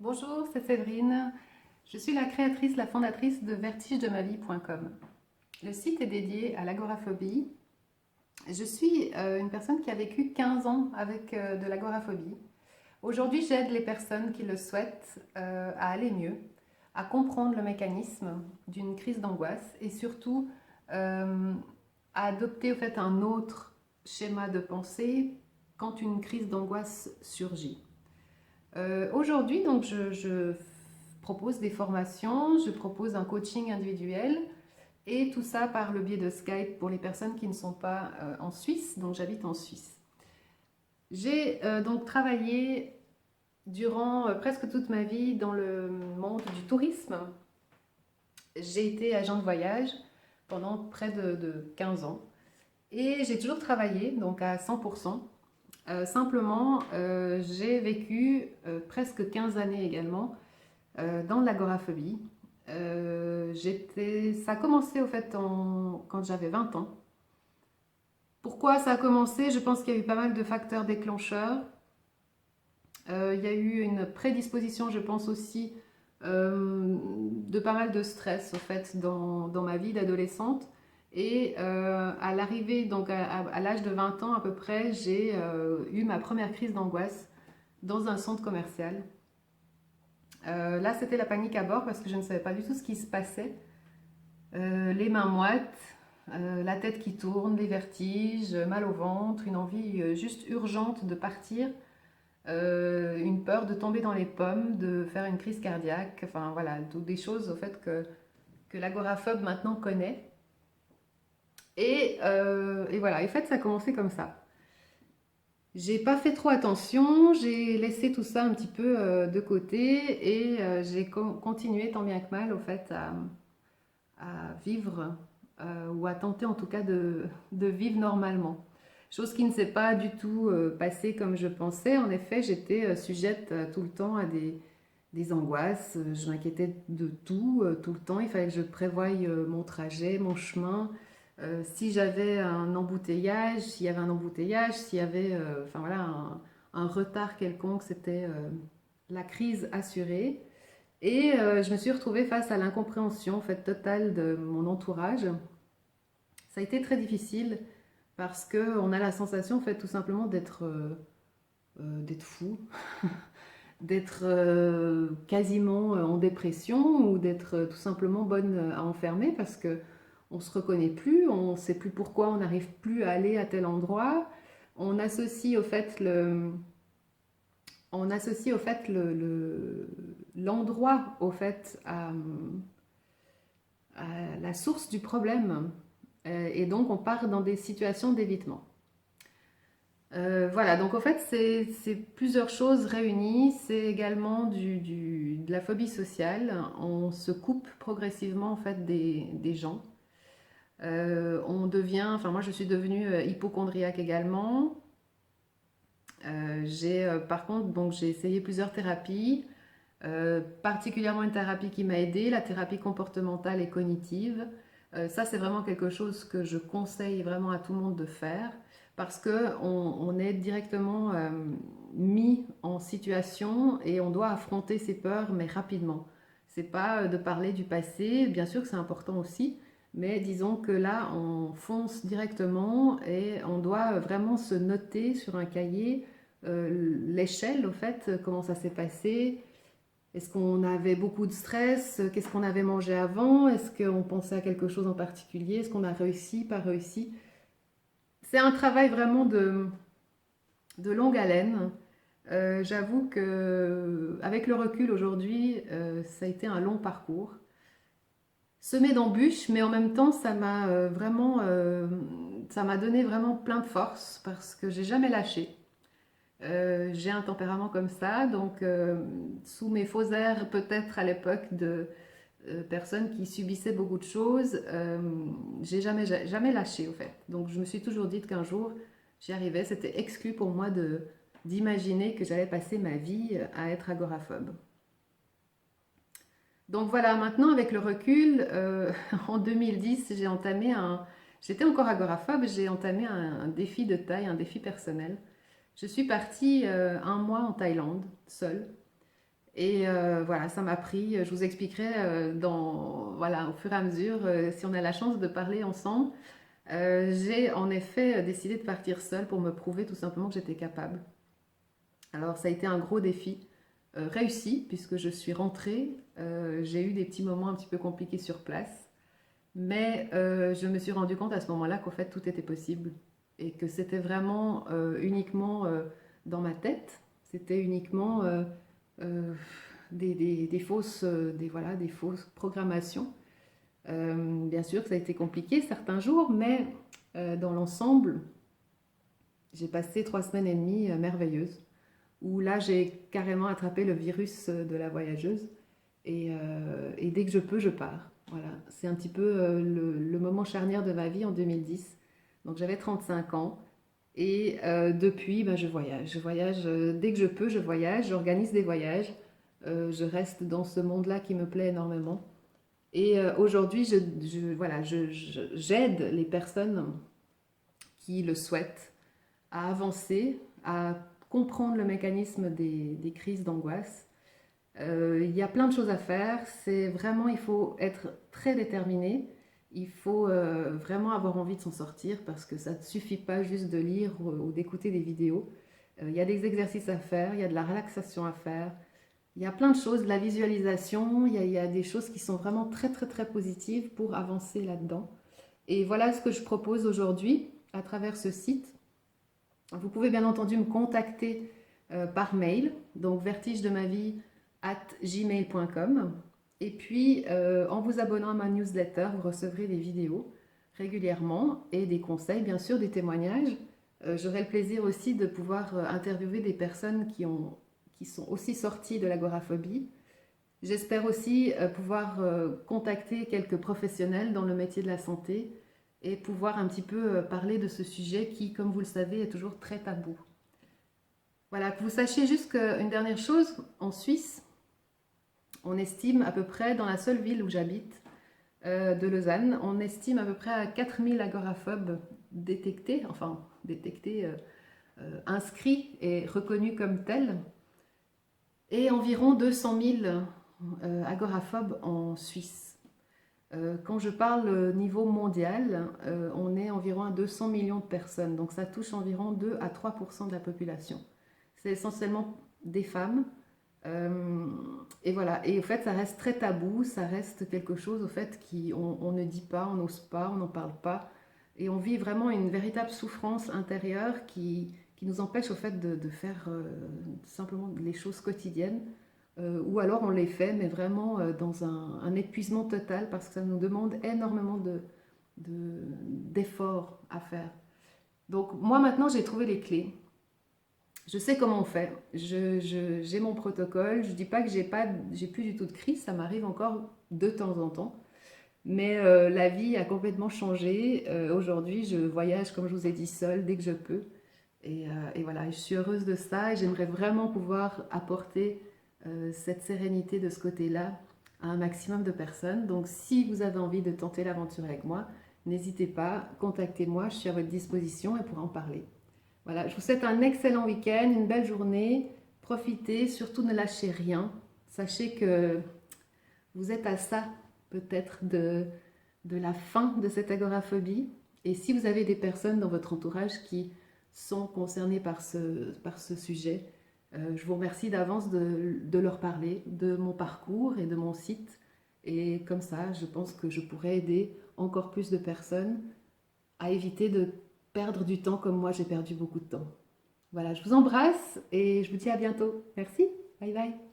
Bonjour, c'est Séverine. Je suis la créatrice, la fondatrice de vertigedemavie.com. Le site est dédié à l'agoraphobie. Je suis une personne qui a vécu 15 ans avec de l'agoraphobie. Aujourd'hui, j'aide les personnes qui le souhaitent à aller mieux, à comprendre le mécanisme d'une crise d'angoisse et surtout à adopter au fait un autre schéma de pensée quand une crise d'angoisse surgit. Aujourd'hui, donc, je propose des formations, je propose un coaching individuel et tout ça par le biais de Skype pour les personnes qui ne sont pas en Suisse, donc j'habite en Suisse. J'ai donc travaillé durant presque toute ma vie dans le monde du tourisme. J'ai été agent de voyage pendant près de 15 ans et j'ai toujours travaillé donc à 100%. Simplement, j'ai vécu presque 15 années également dans l'agoraphobie. Ça a commencé au fait quand j'avais 20 ans. Pourquoi ça a commencé? Je pense qu'il y a eu pas mal de facteurs déclencheurs. Il y a eu une prédisposition, je pense aussi, de pas mal de stress au fait dans ma vie d'adolescente. Et à l'arrivée, donc à l'âge de 20 ans à peu près, j'ai eu ma première crise d'angoisse dans un centre commercial. Là, c'était la panique à bord parce que je ne savais pas du tout ce qui se passait. Les mains moites, la tête qui tourne, les vertiges, mal au ventre, une envie juste urgente de partir, une peur de tomber dans les pommes, de faire une crise cardiaque, enfin voilà, toutes des choses au fait que l'agoraphobe maintenant connaît. Et voilà, et en fait, ça a commencé comme ça. J'ai pas fait trop attention, j'ai laissé tout ça un petit peu de côté et j'ai continué tant bien que mal au fait à vivre ou à tenter en tout cas de vivre normalement. Chose qui ne s'est pas du tout passée comme je pensais. En effet, j'étais sujette tout le temps à des angoisses. Je m'inquiétais de tout le temps. Il fallait que je prévoie mon trajet, mon chemin. Si j'avais un embouteillage, s'il y avait un embouteillage, s'il y avait enfin voilà, un retard quelconque, c'était la crise assurée. Et je me suis retrouvée face à l'incompréhension en fait, totale de mon entourage. Ça a été très difficile parce qu'on a la sensation en fait, tout simplement d'être fou, d'être quasiment en dépression ou d'être tout simplement bonne à enfermer parce que on se reconnaît plus, on ne sait plus pourquoi on n'arrive plus à aller à tel endroit. On associe au fait l'endroit au fait à la source du problème. Et donc on part dans des situations d'évitement. Voilà, donc en fait c'est plusieurs choses réunies. C'est également de la phobie sociale. On se coupe progressivement en fait des gens. On devient, enfin moi je suis devenue hypochondriaque également. Par contre donc j'ai essayé plusieurs thérapies. Particulièrement une thérapie qui m'a aidée, la thérapie comportementale et cognitive. Ça, c'est vraiment quelque chose que je conseille vraiment à tout le monde de faire parce qu'on est directement mis en situation et on doit affronter ses peurs, mais rapidement. C'est pas de parler du passé, bien sûr que c'est important aussi, mais disons que là, on fonce directement et on doit vraiment se noter sur un cahier l'échelle, au fait, comment ça s'est passé, est-ce qu'on avait beaucoup de stress? Qu'est-ce qu'on avait mangé avant? Est-ce qu'on pensait à quelque chose en particulier? Est-ce qu'on a réussi, pas réussi? C'est un travail vraiment de longue haleine. J'avoue que avec le recul aujourd'hui, ça a été un long parcours. Semé d'embûches, mais en même temps, ça m'a donné vraiment plein de force parce que j'ai jamais lâché. J'ai un tempérament comme ça, donc sous mes faux airs peut-être à l'époque de personnes qui subissaient beaucoup de choses, j'ai jamais lâché au fait. Donc je me suis toujours dit qu'un jour j'y arrivais. C'était exclu pour moi d'imaginer que j'allais passer ma vie à être agoraphobe. Donc voilà, maintenant avec le recul, en 2010, j'étais encore agoraphobe, j'ai entamé un défi de taille, un défi personnel. Je suis partie un mois en Thaïlande, seule. Et voilà, ça m'a pris. Je vous expliquerai voilà, au fur et à mesure, si on a la chance de parler ensemble. J'ai en effet décidé de partir seule pour me prouver tout simplement que j'étais capable. Alors ça a été un gros défi, réussi puisque je suis rentrée. J'ai eu des petits moments un petit peu compliqués sur place, mais je me suis rendu compte à ce moment-là qu'au fait tout était possible et que c'était vraiment uniquement dans ma tête. C'était uniquement euh, des fausses, voilà, des fausses programmations. Bien sûr que ça a été compliqué certains jours, mais dans l'ensemble, j'ai passé 3 semaines et demie merveilleuses, où là j'ai carrément attrapé le virus de la voyageuse, et dès que je peux, je pars. Voilà, c'est un petit peu le moment charnière de ma vie en 2010. Donc j'avais 35 ans, et depuis, ben, je voyage. Je voyage dès que je peux, je voyage, j'organise des voyages. Je reste dans ce monde-là qui me plaît énormément. Et aujourd'hui, voilà, j'aide les personnes qui le souhaitent à avancer, à comprendre le mécanisme des crises d'angoisse. Il y a plein de choses à faire. C'est vraiment, il faut être très déterminé. Il faut vraiment avoir envie de s'en sortir parce que ça ne suffit pas juste de lire ou d'écouter des vidéos. Il y a des exercices à faire, il y a de la relaxation à faire, il y a plein de choses, de la visualisation, il y a des choses qui sont vraiment très très très positives pour avancer là-dedans. Et voilà ce que je propose aujourd'hui à travers ce site. Vous pouvez bien entendu me contacter par mail, donc vertigedemavie@gmail.com. Et puis en vous abonnant à ma newsletter, vous recevrez des vidéos régulièrement et des conseils, bien sûr, des témoignages. J'aurai le plaisir aussi de pouvoir interviewer des personnes qui sont aussi sorties de l'agoraphobie. J'espère aussi pouvoir contacter quelques professionnels dans le métier de la santé et pouvoir un petit peu parler de ce sujet qui, comme vous le savez, est toujours très tabou. Voilà, que vous sachiez juste qu'une dernière chose, en Suisse, on estime à peu près, dans la seule ville où j'habite, de Lausanne, on estime à peu près à 4000 agoraphobes détectés, enfin détectés, inscrits et reconnus comme tels, et environ 200 000 agoraphobes en Suisse. Quand je parle niveau mondial, on est environ à 200 millions de personnes, donc ça touche environ 2 à 3% de la population. C'est essentiellement des femmes, et voilà. Et au fait, ça reste très tabou, ça reste quelque chose au fait on ne dit pas, on n'ose pas, on n'en parle pas, et on vit vraiment une véritable souffrance intérieure qui nous empêche au fait de faire simplement les choses quotidiennes, ou alors on les fait, mais vraiment dans un épuisement total parce que ça nous demande énormément d'efforts à faire. Donc moi maintenant j'ai trouvé les clés. Je sais comment on fait. J'ai mon protocole. Je ne dis pas que j'ai plus du tout de crise, ça m'arrive encore de temps en temps. Mais la vie a complètement changé. Aujourd'hui, je voyage, comme je vous ai dit, seule dès que je peux. Et voilà, je suis heureuse de ça et j'aimerais vraiment pouvoir apporter cette sérénité de ce côté-là à un maximum de personnes. Donc si vous avez envie de tenter l'aventure avec moi, n'hésitez pas, contactez-moi, je suis à votre disposition et pour en parler. Voilà, je vous souhaite un excellent week-end, une belle journée. Profitez, surtout ne lâchez rien. Sachez que vous êtes à ça peut-être de la fin de cette agoraphobie. Et si vous avez des personnes dans votre entourage qui sont concernées par ce sujet, je vous remercie d'avance de leur parler, de mon parcours et de mon site. Et comme ça, je pense que je pourrais aider encore plus de personnes à éviter de perdre du temps comme moi j'ai perdu beaucoup de temps. Voilà, je vous embrasse et je vous dis à bientôt. Merci, bye bye.